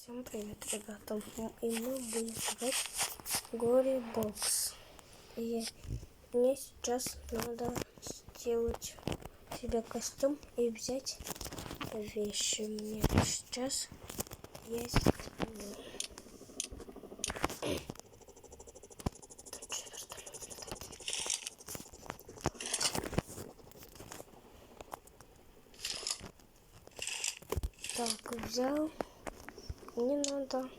Всем привет, ребята! И мы будем играть Glory Box. И мне сейчас надо сделать себе костюм и взять вещи. Мне сейчас есть. Так, взял. Мне надо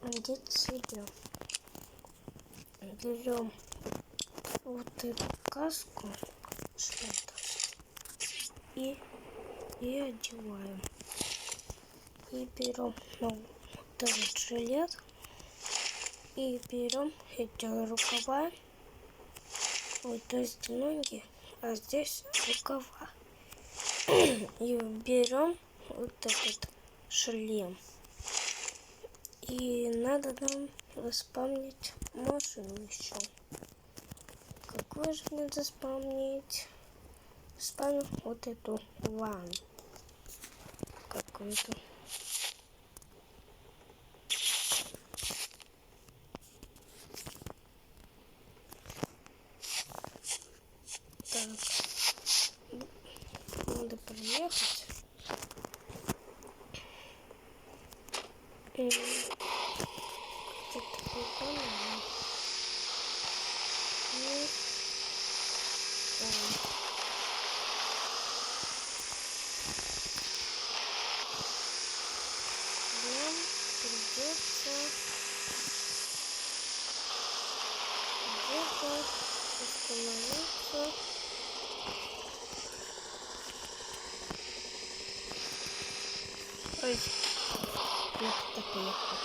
одеть себе. Берем вот эту каску и одеваем. И берем вот этот жилет. И берем эти рукава. Вот, то есть ноги, а здесь рукава. И берем вот этот шлем. И надо нам заспавнить машину еще. Какую же мне заспавнить? Спавним вот эту ванну. Какую-то. Так. Надо приехать. Нам придется где-то остановиться. Ой, я так поехал.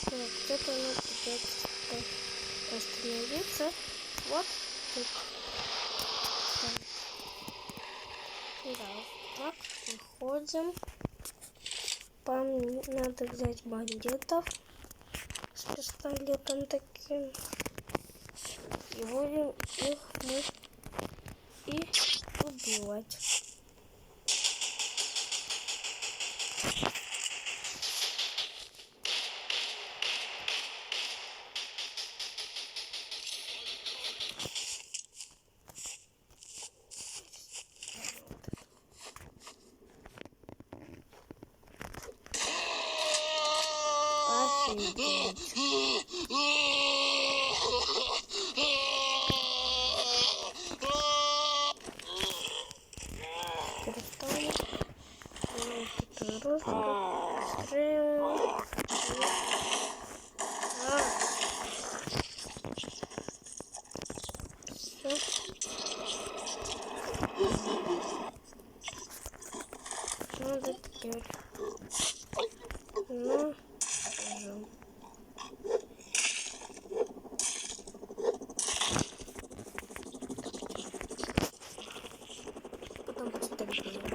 Так, где-то нам придется остановиться. Вот тут. Да, так, выходим. Надо взять бандитов с пистолетом таким. И будем их мы и убивать. Офигеть. Перестанем. Стреляем. Все. Надо теперь. Ну. Потом постреляем.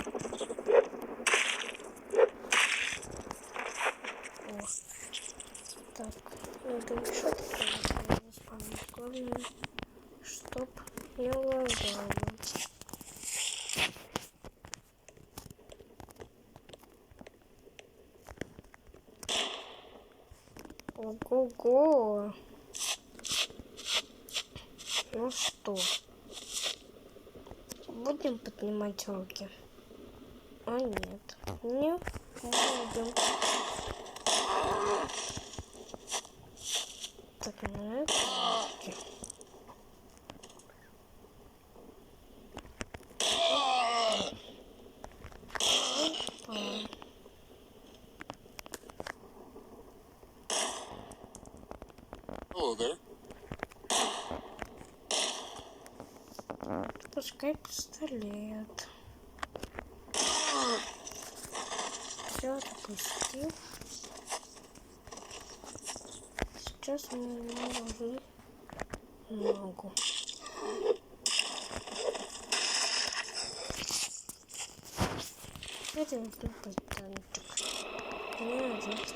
О. Так, надо еще такое заспавнить. Главное, чтоб не лагало. Ого-го! Ну что, будем поднимать руки? А нет, не будем. Так, на это руки. Hello there. Пускай пистолет. Все отпустил. Сейчас мы нужны ногу. Это вот тут танчик. Молодец.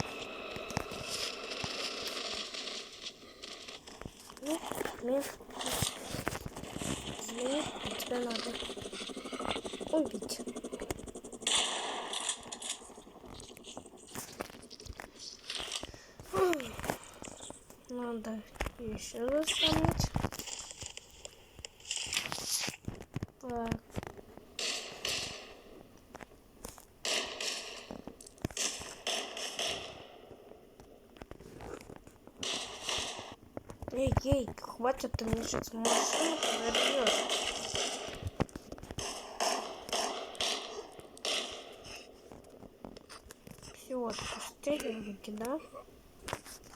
Ну, змеи тебя надо убить. Надо еще заставить. Так. Эй, хватит, ты мне сейчас машину подорвешь. Все, отпустили руки, да?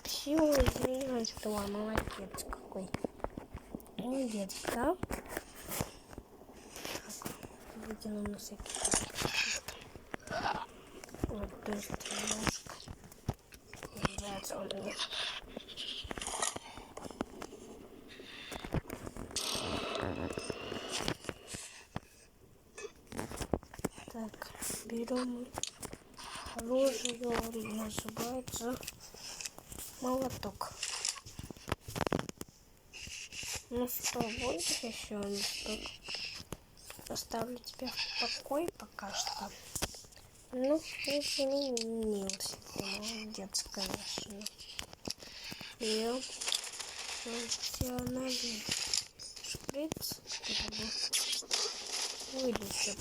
Все, извиняюсь, что молодец какой. Молодец, да? Так, вытяну на всякий случай. Вот, быстро немножко. Нравится он мне. Так, берем оружие, называется молоток. Ну что, будешь еще что? Оставлю тебя в покое пока что. Ну, изменился. Молодец, конечно. Я функциональный шприц вылечит.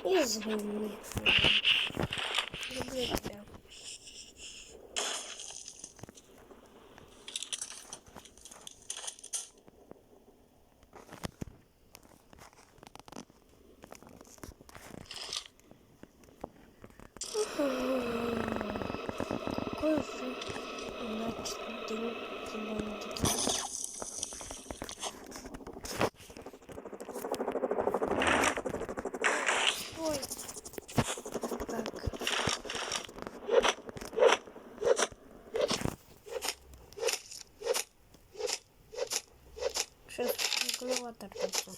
Извини. Люблю тебя. Какой же удачный день сегодня такой. Ой. Так. Сейчас клевато пойду.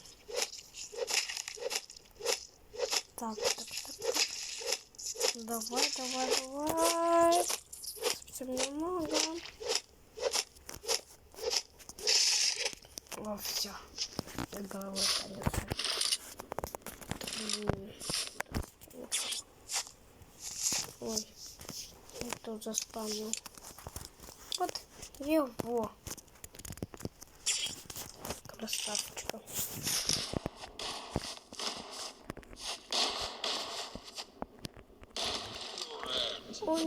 Так. Давай. Совсем немного. О, все. Голова конечно. Ой, я тут заспавнил. Вот его. Красавчика. Ой,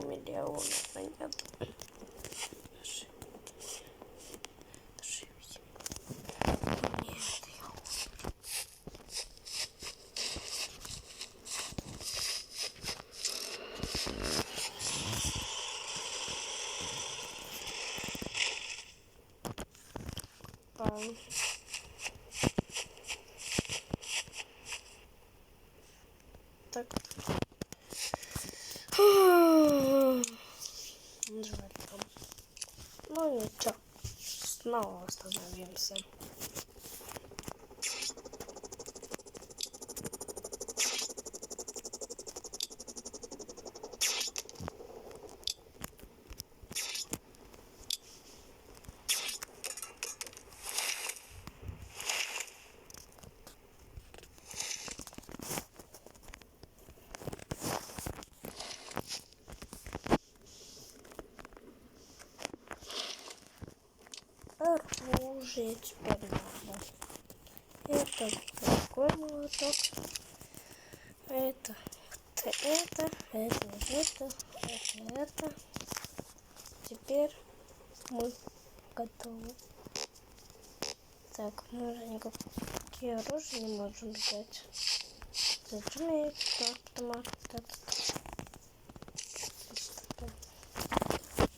миллиона, понятно. Так. Жаль там. Ну ничего. Снова восстановимся. Оружие теперь надо. Это такой молоток. Это это. Теперь мы готовы. Так, мы уже никакие оружия не можем взять. Зачем я это автомат?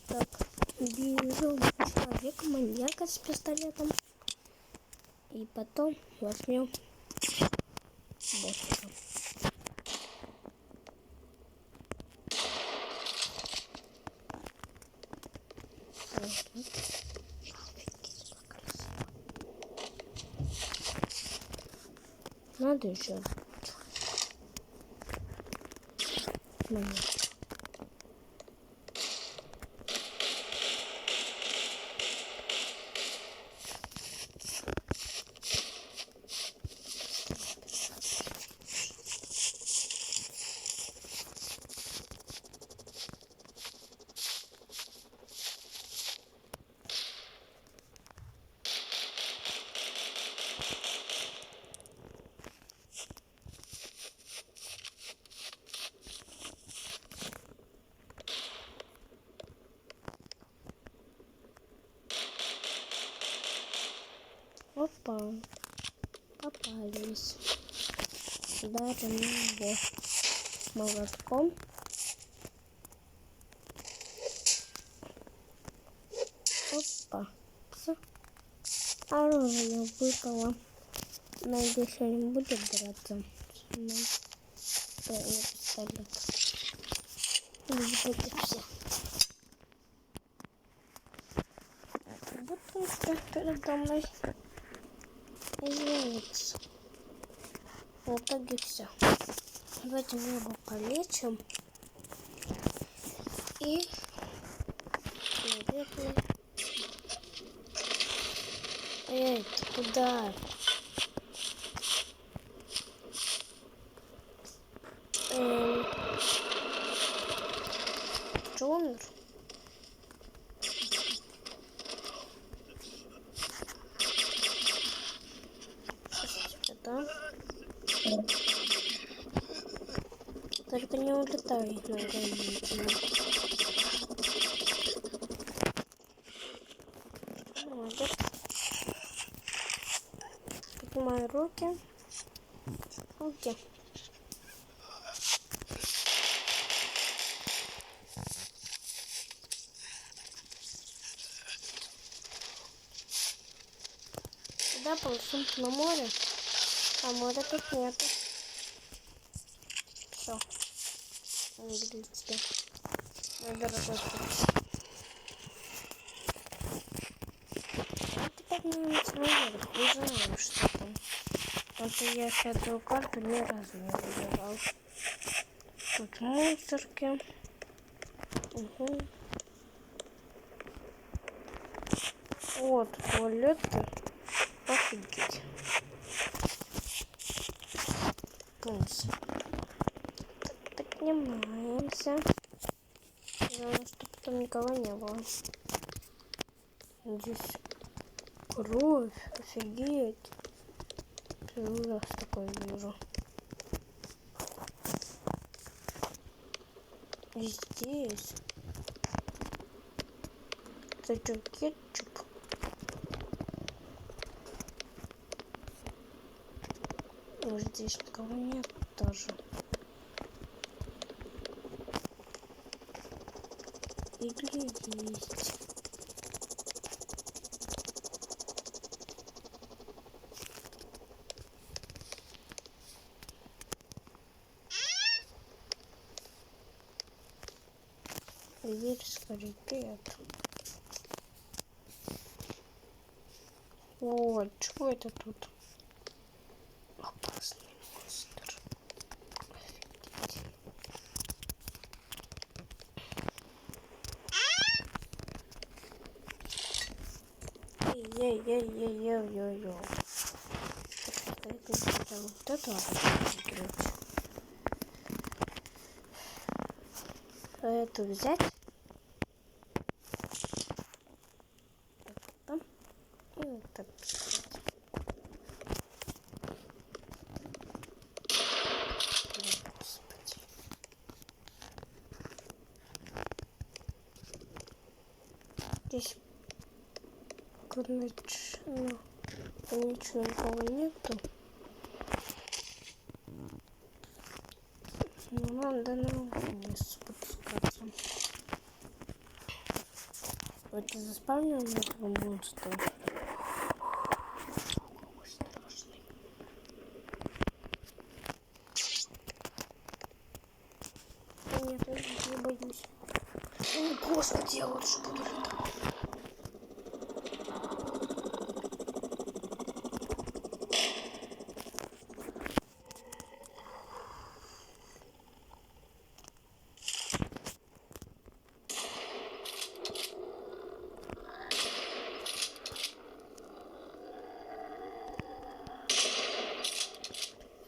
Так, берем человека-маньяка с пистолетом. И потом возьмем босса. Надо еще. Опа, попались. Ударим его молотком. Опа, оружие выпало. Надеюсь, он не будет драться. На пистолет. Вот это все. Бутылка передо мной. Извините. В итоге все. Давайте мы его полечим. И наверное... Эй, ты куда? Ты умер? Да? Только не улетай на границу. Молодец. Поднимаю руки. Окей. Сюда ползем на море. А моря тут нету. Все. Видите. Надо работать. А теперь поднимемся наверх. Узнаем, что там. Вот я эту карту ни разу не выбирал. Тут мусорки. Угу. Вот туалеты. Офигеть. Поднимаемся. Главное, чтобы там никого не было. Здесь кровь. Офигеть. Первый раз такой вижу. И здесь. Это что, кетчуп? Здесь никого нет тоже. Или есть. Дверь скрипит. Вот, что это тут? Опасный монстр. Офигеть. Ей-ей-ей-ей-ей-ей-ей. Вот это надо. Эту взять. Так, и вот так взять. Господи. конечно, никого нету. Но надо на вниз спускаться. Вот я заспавнил этого монстра. Какой страшный. Нет, я не боюсь. О, господи, я лучше буду летать.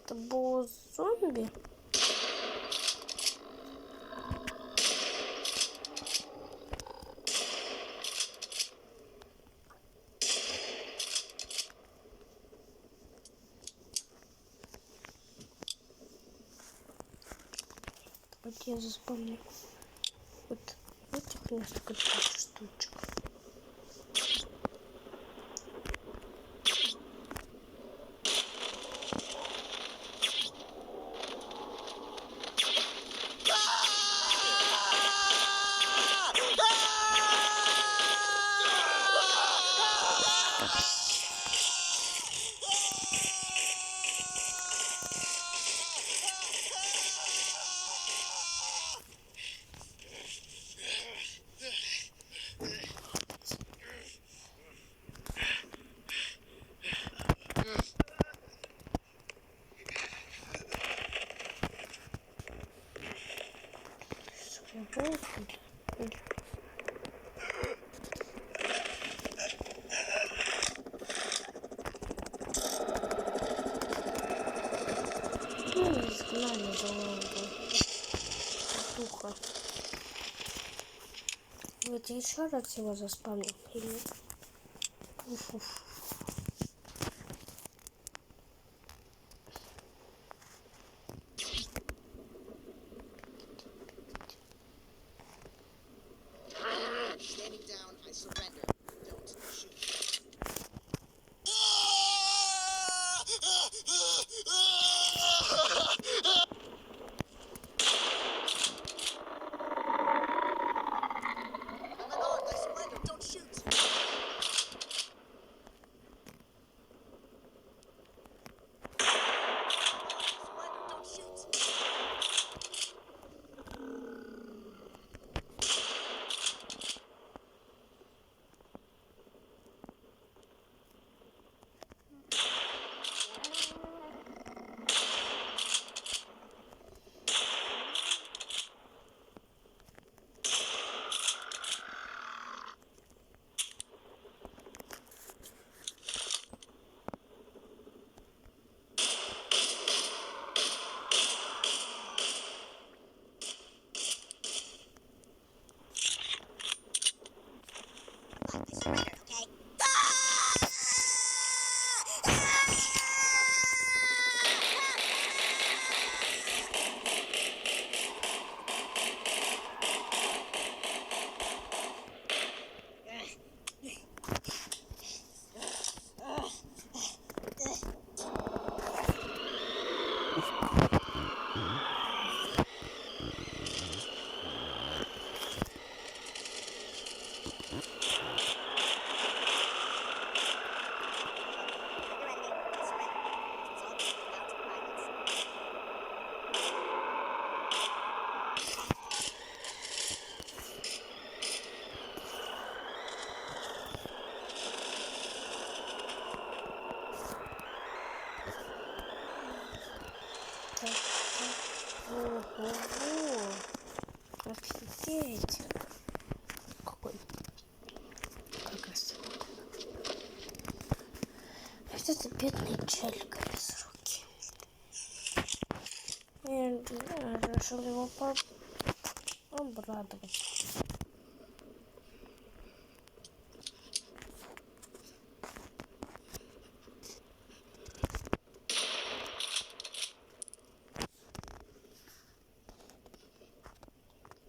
Это был зомби? Вот я заспомнил. Вот этих несколько штучек. Ну, изгнали золото. Духа. Вот еще раз его заспавнил. Или... Уф. Standing down, I surrender. Don't shoot. I'm unarmed, I surrender. Don't shoot. Surrender, don't shoot. Ого, офигеть. Какой красота. Это бедный челик без руки. Я решил его обрадовать.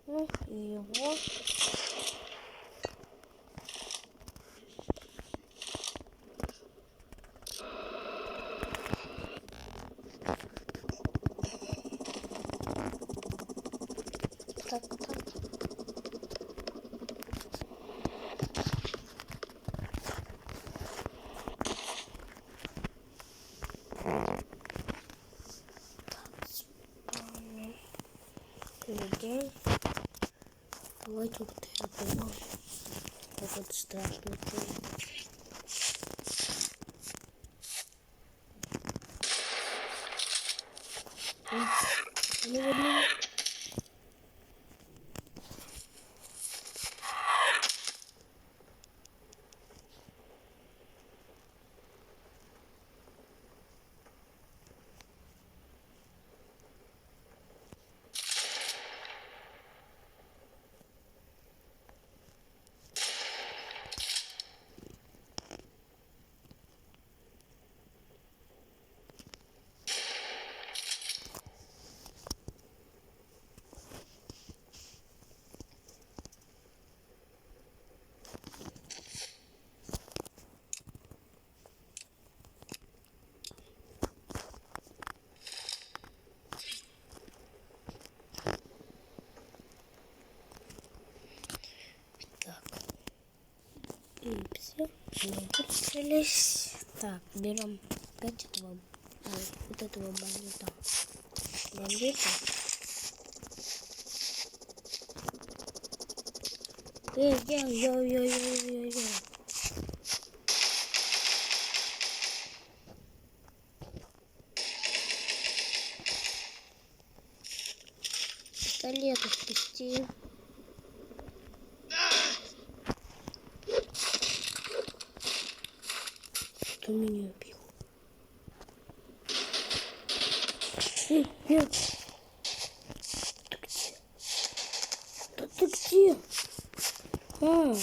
Ну и его так, так. Людей. Давайте вот это понимаю. Вот это страшно. И все, мы вылечились. Так, берем опять этого, вот этого бандита. Йо-йо-йо-йо-йо-йо. Пистолет отпусти. Кто меня убил? Нет. Ты где? Да ты где? А.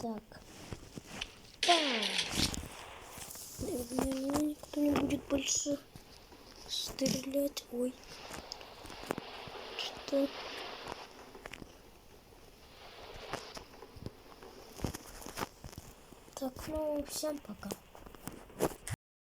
Так. Наверное, никто не будет больше стрелять. Ой. Что? Так, ну, всем пока.